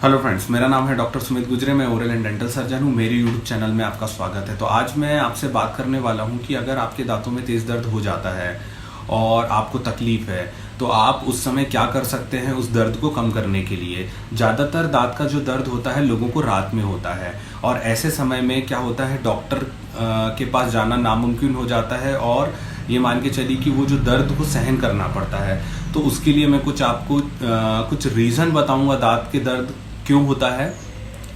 Hello friends, मेरा नाम है डॉक्टर सुमित गुजरे। मैं ओरल एंड डेंटल सर्जन हूँ। मेरे यूट्यूब चैनल में आपका स्वागत है। तो आज मैं आपसे बात करने वाला हूँ कि अगर आपके दांतों में तेज़ दर्द हो जाता है और आपको तकलीफ है तो आप उस समय क्या कर सकते हैं उस दर्द को कम करने के लिए। ज़्यादातर दांत का जो दर्द होता है लोगों को रात में होता है और ऐसे समय में क्या होता है, डॉक्टर के पास जाना नामुमकिन हो जाता है और ये मान के चलिए कि वो जो दर्द को सहन करना पड़ता है। तो उसके लिए मैं आपको कुछ रीज़न बताऊंगा दांत के दर्द क्यों होता है।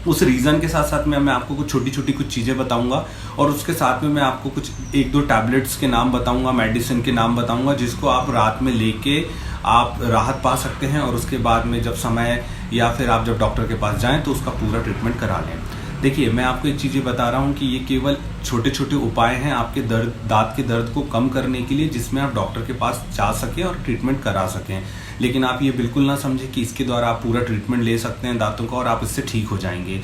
उस रीज़न के साथ साथ मैं आपको कुछ छोटी छोटी कुछ चीज़ें बताऊंगा और उसके साथ में मैं आपको कुछ एक दो टैबलेट्स के नाम बताऊंगा, मेडिसिन के नाम बताऊंगा, जिसको आप रात में लेके आप राहत पा सकते हैं और उसके बाद में जब समय या फिर आप जब डॉक्टर के पास जाएं तो उसका पूरा ट्रीटमेंट करा लें। देखिए, मैं आपको एक चीज़ बता रहा हूँ कि ये केवल छोटे छोटे उपाय हैं आपके दांत के दर्द को कम करने के लिए, जिसमें आप डॉक्टर के पास जा सकें और ट्रीटमेंट करा सकें। लेकिन आप ये बिल्कुल ना समझें कि इसके द्वारा आप पूरा ट्रीटमेंट ले सकते हैं दांतों का और आप इससे ठीक हो जाएंगे।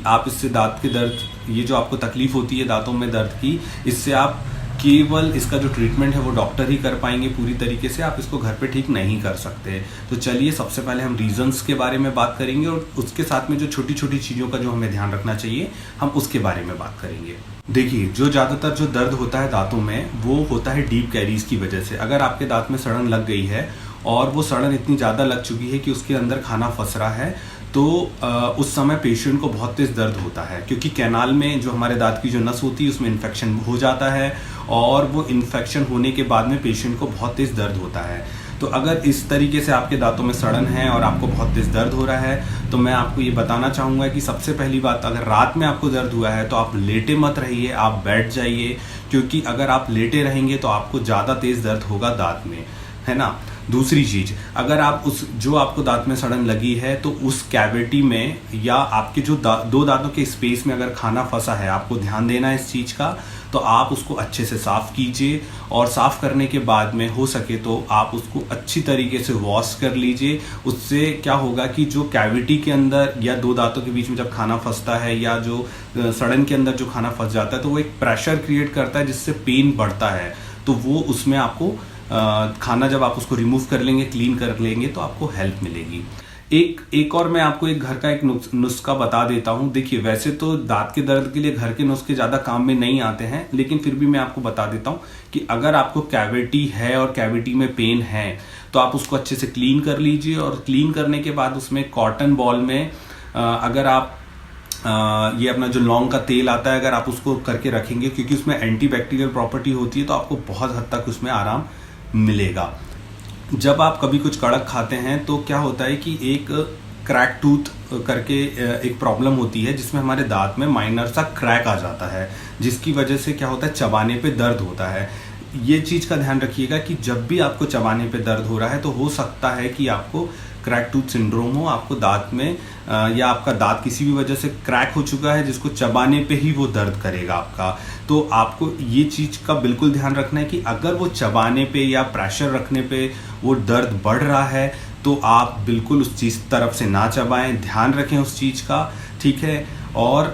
आप इससे दांत के दर्द, ये जो आपको तकलीफ होती है दांतों में दर्द की, इससे आप केवल इसका जो ट्रीटमेंट है वो डॉक्टर ही कर पाएंगे पूरी तरीके से। आप इसको घर पे ठीक नहीं कर सकते। तो चलिए, सबसे पहले हम रीजंस के बारे में बात करेंगे और उसके साथ में जो छोटी छोटी चीज़ों का जो हमें ध्यान रखना चाहिए हम उसके बारे में बात करेंगे। देखिए, जो ज़्यादातर जो दर्द होता है दांतों में वो होता है डीप कैरीज की वजह से। अगर आपके दांत में सड़न लग गई है और वो सड़न इतनी ज़्यादा लग चुकी है कि उसके अंदर खाना फंस रहा है तो उस समय पेशेंट को बहुत तेज़ दर्द होता है, क्योंकि कैनाल में जो हमारे दांत की जो नस होती है उसमें इन्फेक्शन हो जाता है और वो इन्फेक्शन होने के बाद में पेशेंट को बहुत तेज़ दर्द होता है। तो अगर इस तरीके से आपके दांतों में सड़न है और आपको बहुत तेज़ दर्द हो रहा है तो मैं आपको ये बताना चाहूँगा कि सबसे पहली बात, अगर रात में आपको दर्द हुआ है तो आप लेटे मत रहिए, आप बैठ जाइए, क्योंकि अगर आप लेटे रहेंगे तो आपको ज़्यादा तेज़ दर्द होगा दांत में, है ना। दूसरी चीज, अगर आप जो आपको दांत में सड़न लगी है तो उस कैविटी में या आपके जो दो दांतों के स्पेस में अगर खाना फंसा है, आपको ध्यान देना है इस चीज का। तो आप उसको अच्छे से साफ कीजिए और साफ करने के बाद में हो सके तो आप उसको अच्छी तरीके से वॉश कर लीजिए। उससे क्या होगा कि जो कैविटी के अंदर या दो दांतों के बीच में जब खाना फंसता है या जो सड़न के अंदर जो खाना फंस जाता है तो वो एक प्रेशर क्रिएट करता है जिससे पेन बढ़ता है। तो वो उसमें आपको खाना जब आप उसको रिमूव कर लेंगे, क्लीन कर लेंगे, तो आपको हेल्प मिलेगी। एक और मैं आपको एक घर का एक नुस्खा बता देता हूं। देखिए, वैसे तो दांत के दर्द के लिए घर के नुस्खे ज्यादा काम में नहीं आते हैं, लेकिन फिर भी मैं आपको बता देता हूं कि अगर आपको कैविटी है और कैविटी में पेन है तो आप उसको अच्छे से क्लीन कर लीजिए और क्लीन करने के बाद उसमें कॉटन बॉल में अगर आप ये अपना जो लौंग का तेल आता है अगर आप उसको करके रखेंगे, क्योंकि उसमें एंटीबैक्टीरियल प्रॉपर्टी होती है, तो आपको बहुत हद तक उसमें आराम मिलेगा। जब आप कभी कुछ कड़क खाते हैं तो क्या होता है कि एक क्रैक टूथ करके एक प्रॉब्लम होती है जिसमें हमारे दांत में माइनर सा क्रैक आ जाता है, जिसकी वजह से क्या होता है, चबाने पे दर्द होता है। ये चीज का ध्यान रखिएगा कि जब भी आपको चबाने पे दर्द हो रहा है तो हो सकता है कि आपको क्रैक टूथ सिंड्रोम हो, आपको दांत में या आपका दांत किसी भी वजह से क्रैक हो चुका है जिसको चबाने पे ही वो दर्द करेगा आपका। तो आपको ये चीज का बिल्कुल ध्यान रखना है कि अगर वो चबाने पे या प्रेशर रखने पे वो दर्द बढ़ रहा है तो आप बिल्कुल उस चीज तरफ से ना चबाएं, ध्यान रखें उस चीज का, ठीक है। और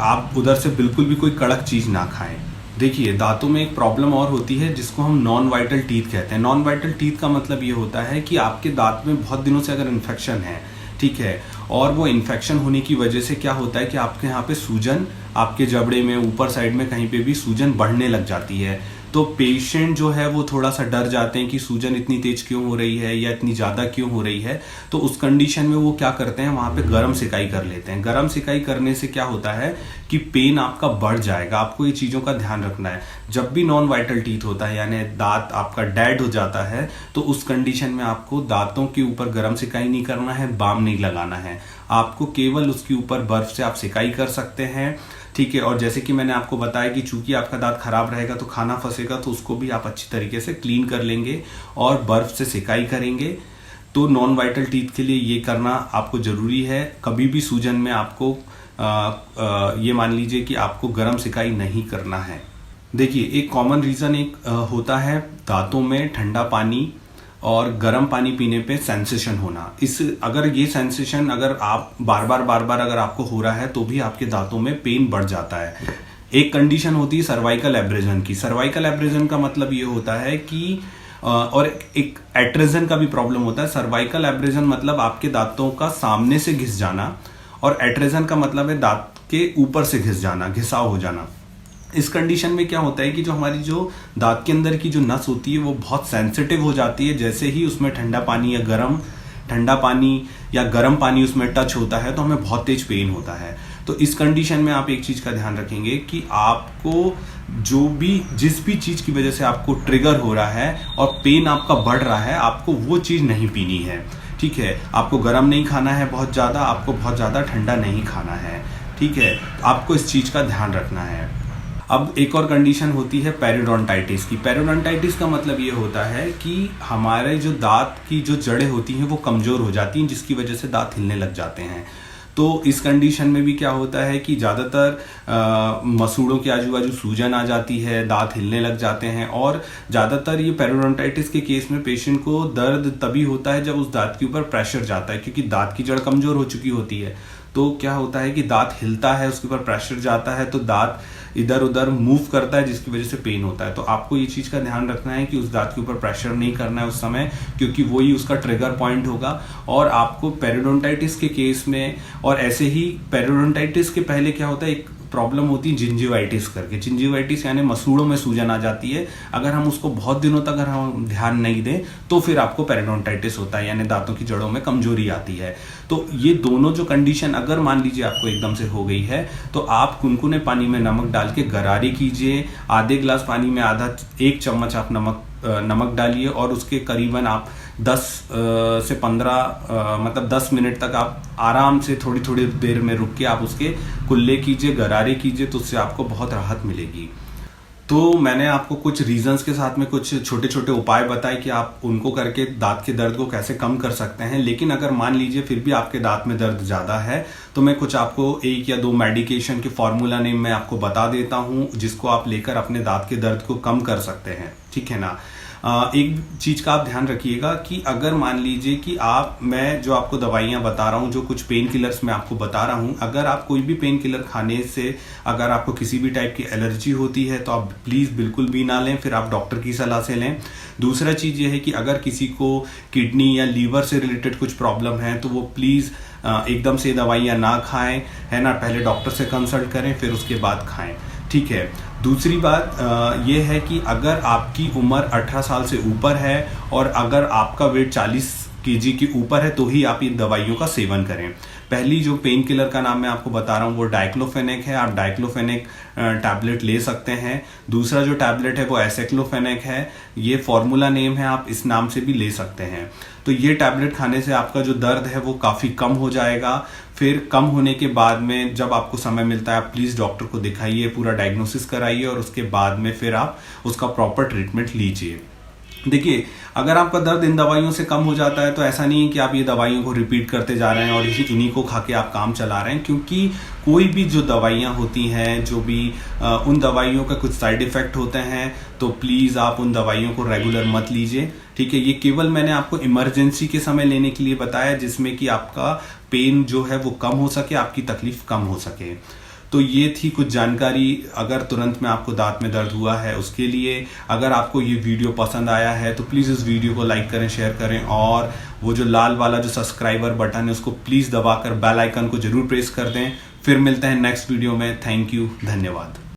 आप उधर से बिल्कुल भी कोई कड़क चीज ना खाएं। देखिए, दांतों में एक प्रॉब्लम और होती है जिसको हम नॉन वाइटल टीथ कहते हैं। नॉन वाइटल टीथ का मतलब ये होता है कि आपके दांत में बहुत दिनों से अगर इन्फेक्शन है, ठीक है, और वो इन्फेक्शन होने की वजह से क्या होता है कि आपके यहाँ पे सूजन, आपके जबड़े में ऊपर साइड में कहीं पे भी सूजन बढ़ने लग जाती है। तो पेशेंट जो है वो थोड़ा सा डर जाते हैं कि सूजन इतनी तेज क्यों हो रही है या इतनी ज़्यादा क्यों हो रही है। तो उस कंडीशन में वो क्या करते हैं, वहाँ पे गर्म सिकाई कर लेते हैं। गर्म सिकाई करने से क्या होता है कि पेन आपका बढ़ जाएगा। आपको ये चीज़ों का ध्यान रखना है। जब भी नॉन वाइटल टीथ होता है यानी दांत आपका डेड हो जाता है तो उस कंडीशन में आपको दांतों के ऊपर गर्म सिकाई नहीं करना है, बाम नहीं लगाना है। आपको केवल उसके ऊपर बर्फ से आप सिकाई कर सकते हैं, ठीक है। और जैसे कि मैंने आपको बताया कि चूंकि आपका दांत खराब रहेगा तो खाना फंसेगा, तो उसको भी आप अच्छी तरीके से क्लीन कर लेंगे और बर्फ से सिकाई करेंगे। तो नॉन वाइटल टीथ के लिए ये करना आपको जरूरी है। कभी भी सूजन में आपको ये मान लीजिए कि आपको गर्म सिकाई नहीं करना है। देखिए, एक कॉमन रीजन होता है दांतों में ठंडा पानी और गर्म पानी पीने पे सेंसेशन होना। अगर ये सेंसेशन अगर आप बार बार अगर आपको हो रहा है तो भी आपके दांतों में पेन बढ़ जाता है। एक कंडीशन होती है सर्वाइकल एब्रेजन की। सर्वाइकल एब्रेजन का मतलब ये होता है कि और एक एट्रेजन का भी प्रॉब्लम होता है। सर्वाइकल एब्रेजन मतलब आपके दांतों का सामने से घिस जाना, और एट्रेजन का मतलब है दांत के ऊपर से घिस जाना, घिसाव हो जाना। इस कंडीशन में क्या होता है कि जो हमारी जो दांत के अंदर की जो नस होती है वो बहुत सेंसिटिव हो जाती है। जैसे ही उसमें ठंडा पानी या गर्म पानी उसमें टच होता है तो हमें बहुत तेज पेन होता है। तो इस कंडीशन में आप एक चीज का ध्यान रखेंगे कि आपको जिस भी चीज की वजह से आपको ट्रिगर हो रहा है और पेन आपका बढ़ रहा है, आपको वो चीज नहीं पीनी है। ठीक है, आपको गर्म नहीं खाना है बहुत ज्यादा, आपको बहुत ज्यादा ठंडा नहीं खाना है। ठीक है, आपको इस चीज का ध्यान रखना है। अब एक और कंडीशन होती है पेरिडोंटाइटिस की। पेरिडोंटाइटिस का मतलब ये होता है कि हमारे जो दांत की जो जड़ें होती हैं वो कमजोर हो जाती हैं, जिसकी वजह से दांत हिलने लग जाते हैं। तो इस कंडीशन में भी क्या होता है कि ज़्यादातर मसूड़ों के आजू बाजू सूजन आ जाती है, दांत हिलने लग जाते हैं। और ज़्यादातर ये पेरिडोंटाइटिस के केस में पेशेंट को दर्द तभी होता है जब उस दांत के ऊपर प्रेशर जाता है, क्योंकि दांत की जड़ कमजोर हो चुकी होती है। तो क्या होता है कि दांत हिलता है, उसके ऊपर प्रेशर जाता है तो दांत इधर उधर मूव करता है, जिसकी वजह से पेन होता है। तो आपको ये चीज का ध्यान रखना है कि उस दांत के ऊपर प्रेशर नहीं करना है उस समय, क्योंकि वही उसका ट्रिगर पॉइंट होगा। और आपको पेरिडोंटाइटिस के केस में, और ऐसे ही पेरिडोंटाइटिस के पहले क्या होता है, एक प्रॉब्लम होती है जिंजिवाइटिस करके। जिंजिवाइटिस यानी मसूड़ों में सूजन आ जाती है। अगर हम उसको बहुत दिनों तक अगर हम ध्यान नहीं दें तो फिर आपको पेरिडोंटाइटिस होता है, यानी दांतों की जड़ों में कमजोरी आती है। तो ये दोनों जो कंडीशन अगर मान लीजिए आपको एकदम से हो गई है तो आप कुनकुने पानी में नमक डाल के गरारी कीजिए। आधे गिलास पानी में एक चम्मच आप नमक डालिए और उसके करीबन आप 10 से 15 मतलब 10 मिनट तक आप आराम से थोड़ी थोड़ी देर में रुक के आप उसके कुल्ले कीजिए, गरारे कीजिए, तो उससे आपको बहुत राहत मिलेगी। तो मैंने आपको कुछ रीजंस के साथ में कुछ छोटे छोटे उपाय बताए कि आप उनको करके दांत के दर्द को कैसे कम कर सकते हैं। लेकिन अगर मान लीजिए फिर भी आपके दांत में दर्द ज़्यादा है तो मैं कुछ आपको 1 या 2 मेडिकेशन के फॉर्मूला नेम मैं आपको बता देता हूं, जिसको आप लेकर अपने दांत के दर्द को कम कर सकते हैं। ठीक है ना। एक चीज का आप ध्यान रखिएगा कि अगर मान लीजिए कि मैं जो आपको दवाइयां बता रहा हूं, जो कुछ पेन किलर्स मैं आपको बता रहा हूं, अगर आप कोई भी पेन किलर खाने से अगर आपको किसी भी टाइप की एलर्जी होती है तो आप प्लीज बिल्कुल भी ना लें, फिर आप डॉक्टर की सलाह से लें। दूसरा चीज ये है कि अगर किसी को किडनी या लीवर से रिलेटेड कुछ प्रॉब्लम है तो वो प्लीज एकदम से दवाइयां ना खाएं, है ना। पहले डॉक्टर से कंसल्ट करें फिर उसके बाद खाएं। ठीक है। दूसरी बात यह है कि अगर आपकी उम्र 18 साल से ऊपर है और अगर आपका वेट 40 केजी के ऊपर है तो ही आप इन दवाइयों का सेवन करें। पहली जो पेन किलर का नाम मैं आपको बता रहा हूँ वो डाइक्लोफेनेक है। आप डाइक्लोफेनेक टैबलेट ले सकते हैं। दूसरा जो टैबलेट है वो एसाइक्लोफेनेक है। ये फॉर्मूला नेम है, आप इस नाम से भी ले सकते हैं। तो ये टैबलेट खाने से आपका जो दर्द है वो काफ़ी कम हो जाएगा। फिर कम होने के बाद में जब आपको समय मिलता है आप प्लीज़ डॉक्टर को दिखाइए, पूरा डायग्नोसिस कराइए और उसके बाद में फिर आप उसका प्रॉपर ट्रीटमेंट लीजिए। देखिए, अगर आपका दर्द इन दवाइयों से कम हो जाता है तो ऐसा नहीं है कि आप ये दवाइयों को रिपीट करते जा रहे हैं और इन्हीं को खा के आप काम चला रहे हैं, क्योंकि कोई भी जो दवाइयाँ होती हैं, जो भी उन दवाइयों का कुछ साइड इफेक्ट होते हैं, तो प्लीज़ आप उन दवाइयों को रेगुलर मत लीजिए। ठीक है, ये केवल मैंने आपको इमरजेंसी के समय लेने के लिए बताया, जिसमें कि आपका पेन जो है वो कम हो सके, आपकी तकलीफ कम हो सके। तो ये थी कुछ जानकारी अगर तुरंत में आपको दांत में दर्द हुआ है उसके लिए। अगर आपको ये वीडियो पसंद आया है तो प्लीज़ इस वीडियो को लाइक करें, शेयर करें और वो जो लाल वाला जो सब्सक्राइबर बटन है उसको प्लीज़ दबाकर बेल आइकन को जरूर प्रेस कर दें। फिर मिलते हैं नेक्स्ट वीडियो में। थैंक यू, धन्यवाद।